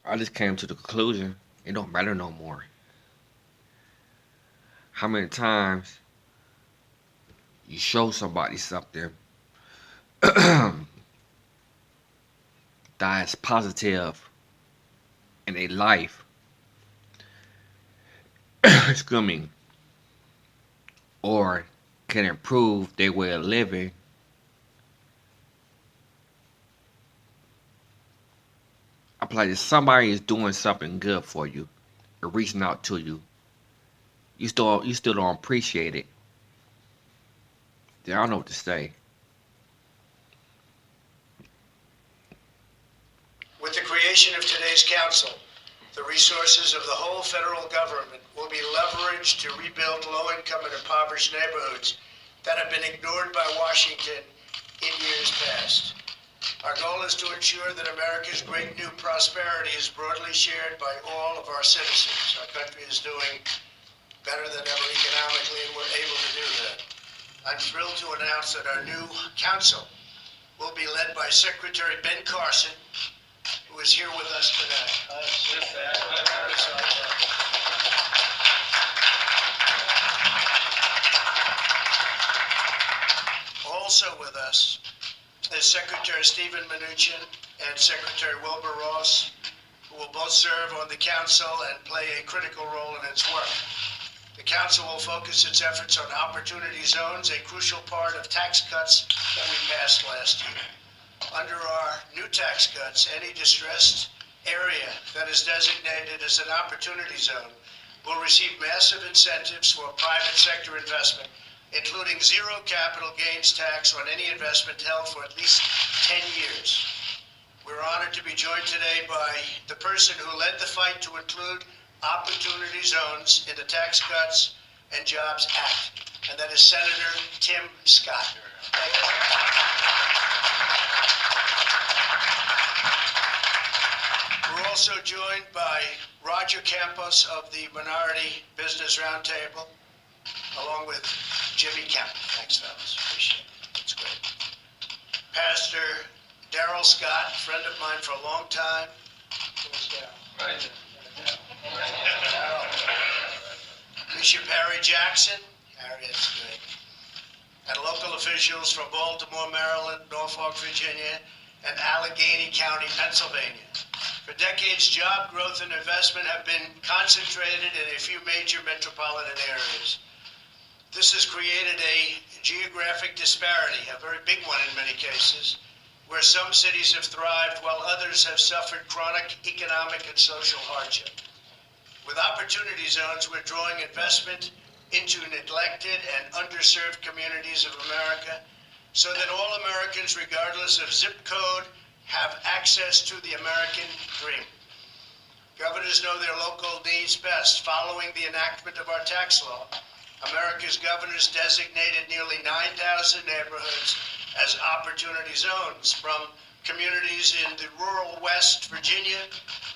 I just came to the conclusion it don't matter no more. How many times you show somebody something that's positive in their life, excuse me, or can improve their way of living, I feel like if somebody is doing something good for you or reaching out to you, you still don't appreciate it. Then I don't know what to say. With the creation of today's council, the resources of the whole federal government will be leveraged to rebuild low-income and impoverished neighborhoods that have been ignored by Washington in years past. Our goal is to ensure that America's great new prosperity is broadly shared by all of our citizens. Our country is doing better than ever economically, and we're able to do that. I'm thrilled to announce that our new council will be led by Secretary Ben Carson, who is here with us today. Also with us is Secretary Stephen Mnuchin and Secretary Wilbur Ross, who will both serve on the council and play a critical role in its work. The council will focus its efforts on opportunity zones, a crucial part of tax cuts that we passed last year. Under our new tax cuts, any distressed area that is designated as an opportunity zone will receive massive incentives for private sector investment, including zero capital gains tax on any investment held for at least 10 years. We're honored to be joined today by the person who led the fight to include opportunity zones in the Tax Cuts and Jobs Act, and that is Senator Tim Scott. We're also joined by Roger Campos of the Minority Business Roundtable, along with Jimmy Kemp. Thanks, fellas. Appreciate it. It's great. Pastor Darrell Scott, friend of mine for a long time. Where's Darrell? Right. Bishop Harry Jackson. Harry, that's great. And local officials from Baltimore, Maryland, Norfolk, Virginia, and Allegheny County, Pennsylvania. For decades, job growth and investment have been concentrated in a few major metropolitan areas. This has created a geographic disparity, a very big one in many cases, where some cities have thrived while others have suffered chronic economic and social hardship. With opportunity zones, we're drawing investment into neglected and underserved communities of America so that all Americans, regardless of zip code, have access to the American dream. Governors know their local needs best. Following the enactment of our tax law, America's governors designated nearly 9,000 neighborhoods as opportunity zones, from communities in the rural West Virginia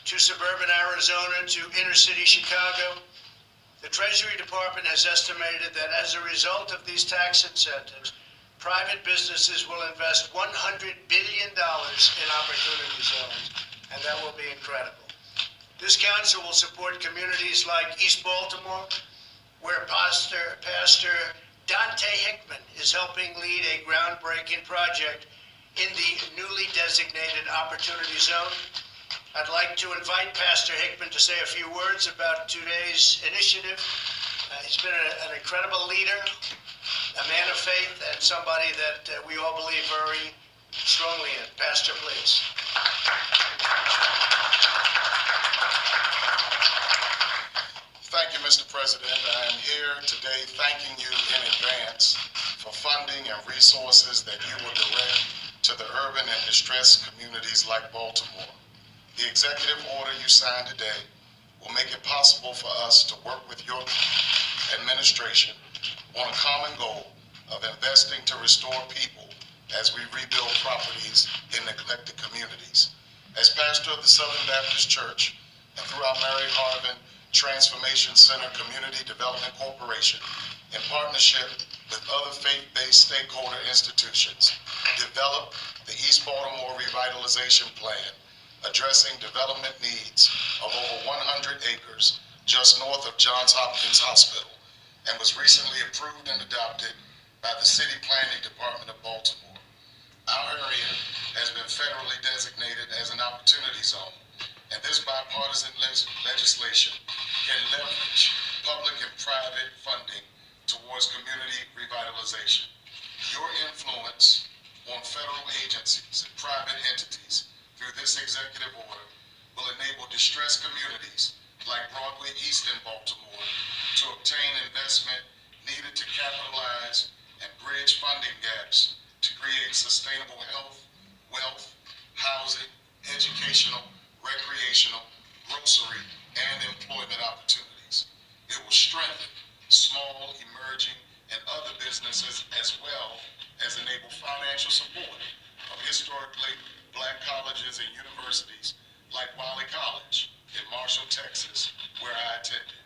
to suburban Arizona to inner city Chicago. The Treasury Department has estimated that as a result of these tax incentives, private businesses will invest $100 billion in opportunity zones, and that will be incredible. This council will support communities like East Baltimore, where Pastor Dante Hickman is helping lead a groundbreaking project in the newly designated opportunity zone. I'd like to invite Pastor Hickman to say a few words about today's initiative. He's been an incredible leader, a man of faith, and somebody that we all believe very strongly in. Pastor, please. Thank you, Mr. President. I am here today thanking you in advance for funding and resources that you will direct to the urban and distressed communities like Baltimore. The executive order you signed today will make it possible for us to work with your administration on a common goal of investing to restore people as we rebuild properties in neglected communities. As pastor of the Southern Baptist Church and through our Mary Harvin Transformation Center Community Development Corporation, in partnership with other faith-based stakeholder institutions, develop the East Baltimore Revitalization Plan, addressing development needs acres just north of Johns Hopkins Hospital and was recently approved and adopted by the City Planning Department of Baltimore. Our area has been federally designated as an opportunity zone, and this bipartisan legislation can leverage public and private funding towards community revitalization. Your influence on federal agencies and private entities through this executive order will enable distressed communities like Broadway East in Baltimore to obtain investment needed to capitalize and bridge funding gaps to create sustainable health, wealth, housing, educational, recreational, grocery, and employment opportunities. It will strengthen small, emerging, and other businesses as well as enable financial support of historically black colleges and universities like Wiley College in Marshall, Texas, where I attended.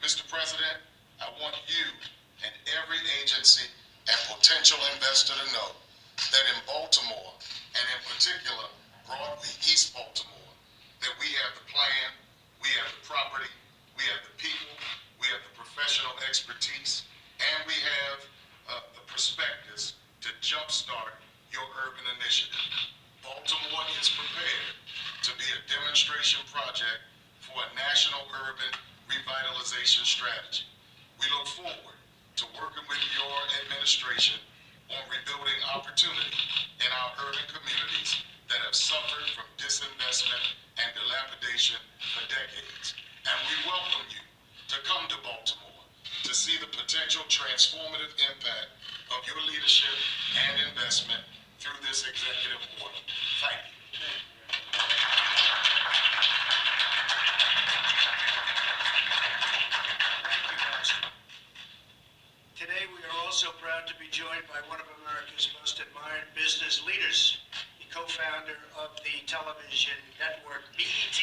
Mr. President, I want you and every agency and potential investor to know that in Baltimore, and in particular Broadway East Baltimore, that we have the plan, we have the property, we have the people, we have the professional expertise, and we have the prospectus to jumpstart your urban initiative. Baltimore is prepared to be a demonstration project for a national urban revitalization strategy. We look forward to working with your administration on rebuilding opportunity in our urban communities that have suffered from disinvestment and dilapidation for decades. And we welcome you to come to Baltimore to see the potential transformative impact of your leadership and investment through this executive order. Thank you. Today, we are also proud to be joined by one of America's most admired business leaders, the co-founder of the television network BET,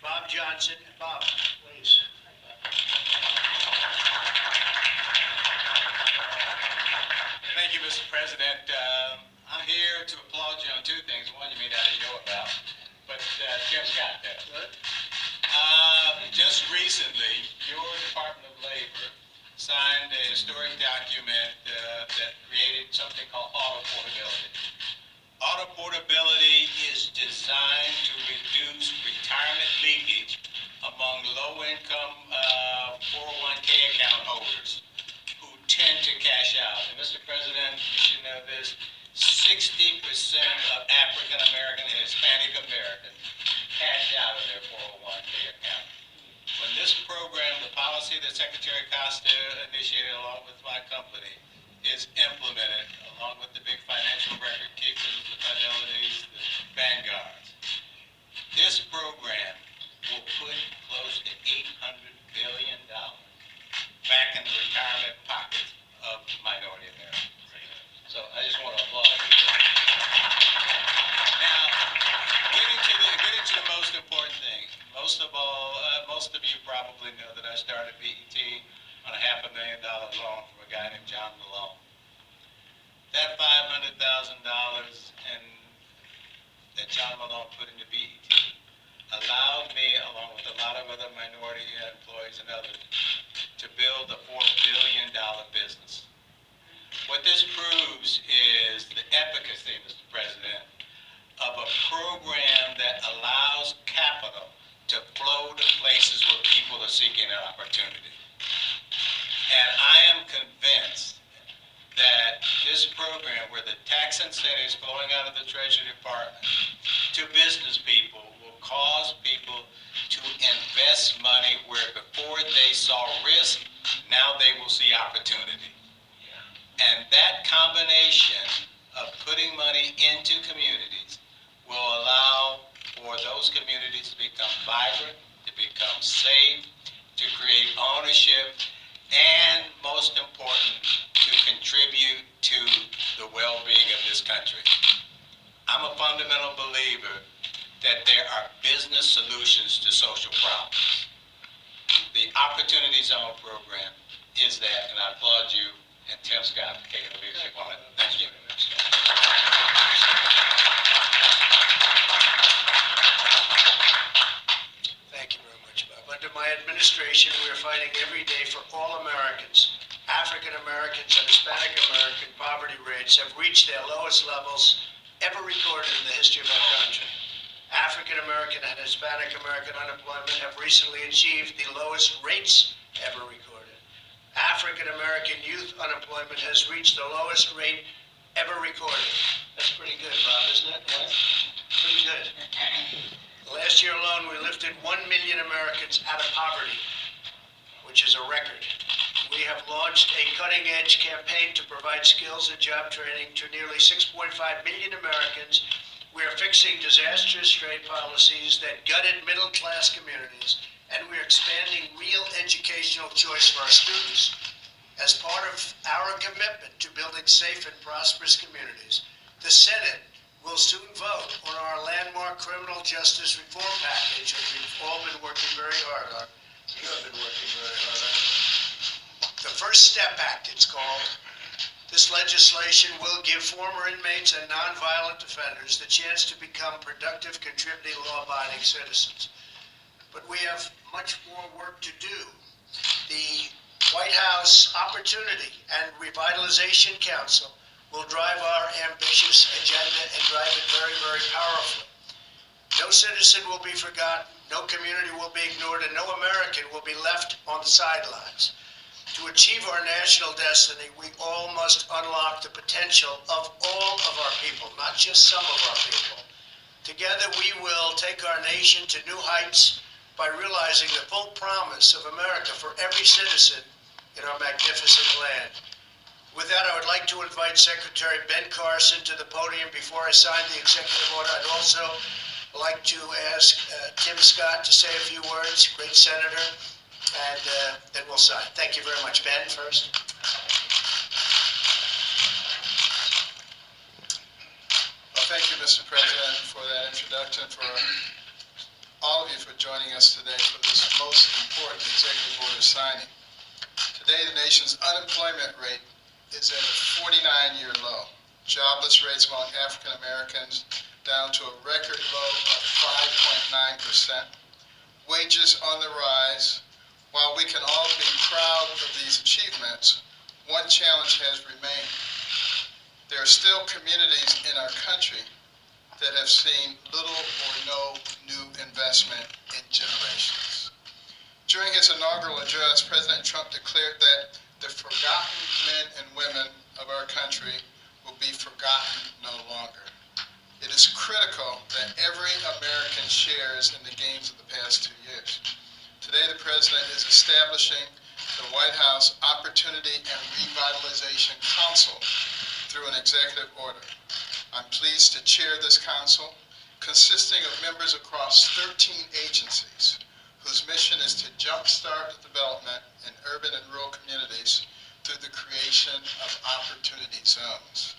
Bob Johnson. Bob, please. Thank you, Mr. President. I'm here to applaud you on two things. One you may not know about, but Tim Scott does. Good. Just recently, your Department of Labor signed a historic document that created something called auto portability. Auto portability is designed to reduce retirement leakage among low-income 401k account holders who tend to cash out. And Mr. President, you should know this, 60% of African American and Hispanic Americans cash out of their 401k account. When this program, the policy that Secretary Costa initiated along with my company, is implemented along with the big financial record keepers, the Fidelities, the Vanguards, this program will put close to $800 billion back in the retirement pockets of minority Americans. So I just want to applaud you. Now, getting to the most important thing. Most of you probably know that I started BET on a $500,000 loan from a guy named John Malone. That $500,000 that John Malone put into BET allowed me, along with a lot of other minority employees and others, to build a $4 billion business. What this proves is the efficacy, Mr. President, of a program that allows capital to flow to places where people are seeking an opportunity. And I am convinced that this program, where the tax incentives flowing out of the Treasury Department to business people, will cause people to invest money where before they saw risk, now they will see opportunity. And that combination of putting money into communities will allow for those communities to become vibrant, to become safe, to create ownership, and most important, to contribute to the well-being of this country. I'm a fundamental believer that there are business solutions to social problems. The Opportunity Zone program is that, and I applaud you and Tim Scott for taking the leadership on it. Thank you. Thank you very much, Bob. administration, we are fighting every day for all Americans. African Americans and Hispanic American poverty rates have reached their lowest levels ever recorded in the history of our country. African American and Hispanic American unemployment have recently achieved the lowest rates ever recorded. African American youth unemployment has reached the lowest rate ever recorded. That's pretty good, Bob, isn't it? Yes. Pretty good. Last year alone, we lifted 1 million Americans out of poverty, which is a record. We have launched a cutting-edge campaign to provide skills and job training to nearly 6.5 million Americans. We are fixing disastrous trade policies that gutted middle-class communities, and we are expanding real educational choice for our students. As part of our commitment to building safe and prosperous communities, the Senate will soon vote on our landmark criminal justice reform package, which we've all been working very hard on. You have been working very hard on it. The First Step Act, it's called. This legislation will give former inmates and nonviolent offenders the chance to become productive, contributing, law-abiding citizens. But we have much more work to do. The White House Opportunity and Revitalization Council will drive our ambitious agenda and drive it very, very powerfully. No citizen will be forgotten, no community will be ignored, and no American will be left on the sidelines. To achieve our national destiny, we all must unlock the potential of all of our people, not just some of our people. Together we will take our nation to new heights by realizing the full promise of America for every citizen in our magnificent land. With that, I would like to invite Secretary Ben Carson to the podium before I sign the executive order. I'd also like to ask Tim Scott to say a few words, great senator, and then we'll sign. Thank you very much. Ben, first. Well, thank you, Mr. President, for that introduction, for all of you for joining us today for this most important executive order signing. Today, the nation's unemployment rate is at a 49-year low. Jobless rates among African Americans down to a record low of 5.9%. Wages on the rise. While we can all be proud of these achievements, one challenge has remained. There are still communities in our country that have seen little or no new investment in generations. During his inaugural address, President Trump declared that the forgotten men and women of our country will be forgotten no longer. It is critical that every American shares in the gains of the past 2 years. Today, the President is establishing the White House Opportunity and Revitalization Council through an executive order. I'm pleased to chair this council, consisting of members across 13 agencies, whose mission is to jumpstart development in urban and rural communities through the creation of opportunity zones.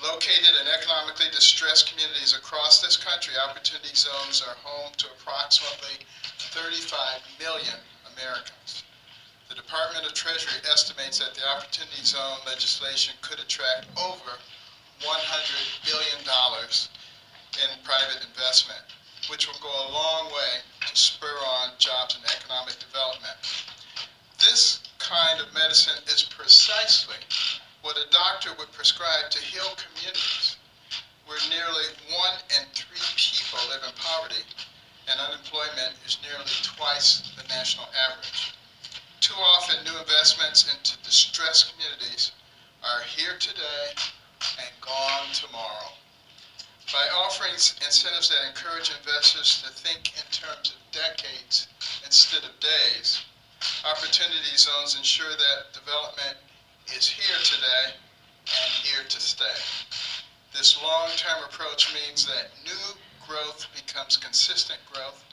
Located in economically distressed communities across this country, opportunity zones are home to approximately 35 million Americans. The Department of Treasury estimates that the Opportunity Zone legislation could attract over $100 billion in private investment, which will go a long way to spur on jobs and economic development. This kind of medicine is precisely what a doctor would prescribe to heal communities where nearly 1 in 3 people live in poverty and unemployment is nearly twice the national average. Too often, new investments into distressed communities are here today and gone tomorrow. By offering incentives that encourage investors to think in terms of decades instead of days, opportunity zones ensure that development is here today and here to stay. This long-term approach means that new growth becomes consistent growth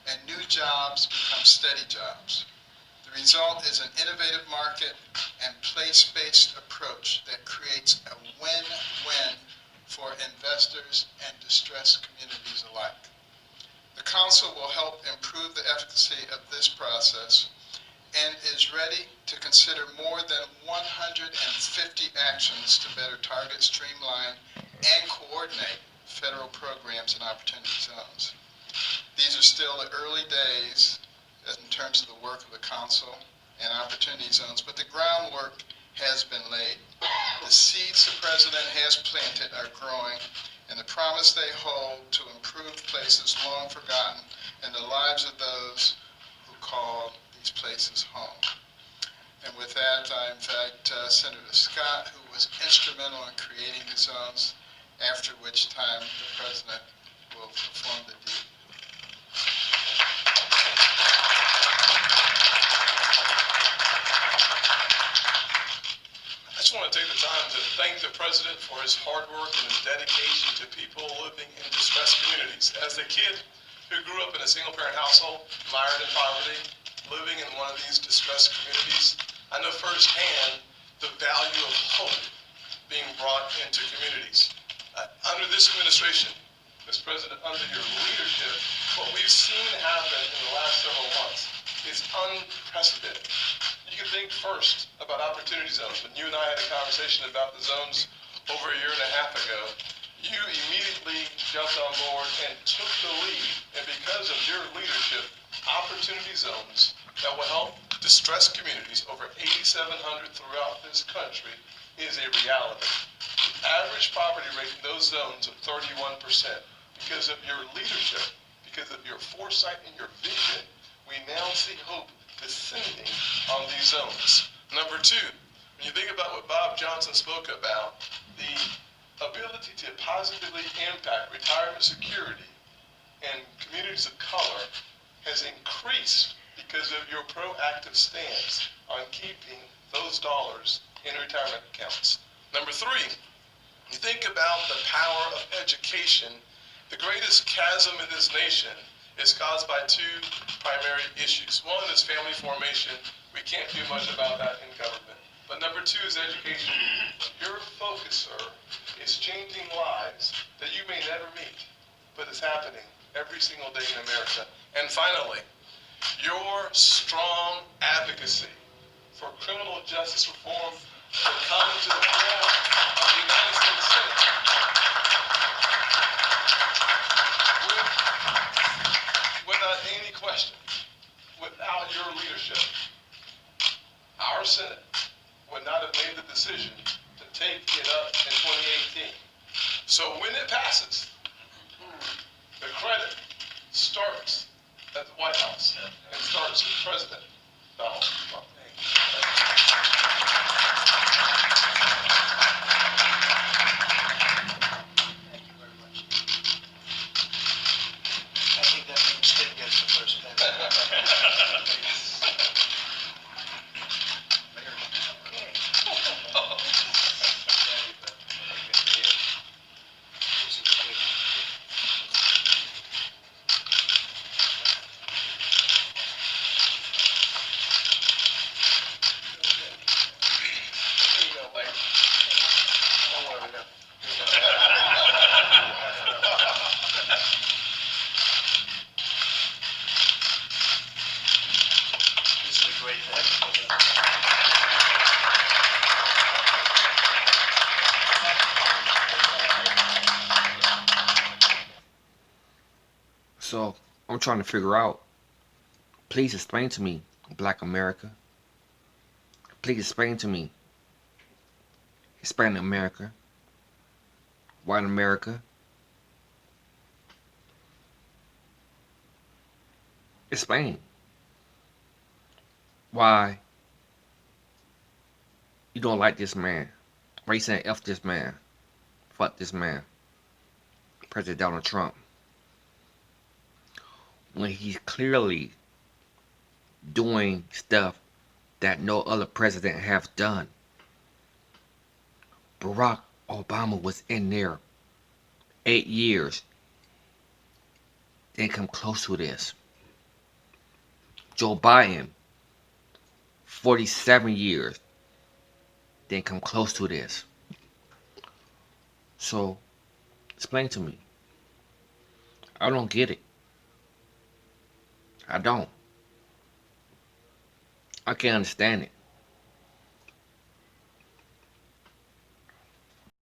and new jobs become steady jobs. The result is an innovative market and place-based approach that creates a win-win for investors and distressed communities alike. The Council will help improve the efficacy of this process and is ready to consider more than 150 actions to better target, streamline, and coordinate federal programs and opportunity zones. These are still the early days, in terms of the work of the council and opportunity zones, but the groundwork has been laid. The seeds the president has planted are growing, and the promise they hold to improve places long forgotten and the lives of those who call these places home. And with that, I invite Senator Scott, who was instrumental in creating the zones, after which time the president will perform the deed. I just want to take the time to thank the president for his hard work and his dedication to people living in distressed communities. As a kid who grew up in a single-parent household, mired in poverty, living in one of these distressed communities, I know firsthand the value of hope being brought into communities. Under this administration, Mr. President, under your leadership, what we've seen happen in the last several months is unprecedented. You can think first about opportunity zones. When you and I had a conversation about the zones over a year and a half ago, you immediately jumped on board and took the lead. And because of your leadership, opportunity zones that will help distressed communities, over 8,700 throughout this country, is a reality. The average poverty rate in those zones of 31%. Because of your leadership, because of your foresight and your vision, we now see hope descending on these zones. Number two, when you think about what Bob Johnson spoke about, the ability to positively impact retirement security and communities of color has increased because of your proactive stance on keeping those dollars in retirement accounts. Number three, you think about the power of education. The greatest chasm in this nation is caused by two primary issues. One is family formation. We can't do much about that in government. But number two is education. Your focus, sir, is changing lives that you may never meet, but it's happening every single day in America. And finally, your strong advocacy for criminal justice reform will come to the floor of the United States Senate. Without any question, without your leadership, our Senate would not have made the decision to take it up in 2018. So when it passes, the credit starts at the White House and starts with President Donald Trump. Thank you very much. I think that means Tim gets the first pen. This is the big one. Here you go, Larry. Don't worry, we got. This is a great thing. So I'm trying to figure out. Please explain to me, Black America. Please explain to me, Hispanic America, White America. Explain why you don't like this man. Why you saying F this man? Fuck this man. President Donald Trump. When he's clearly doing stuff that no other president have done. Barack Obama was in there 8 years. Didn't come close to this. Joe Biden, 47 years. Didn't come close to this. So, explain to me. I don't get it. I don't. I can't understand it.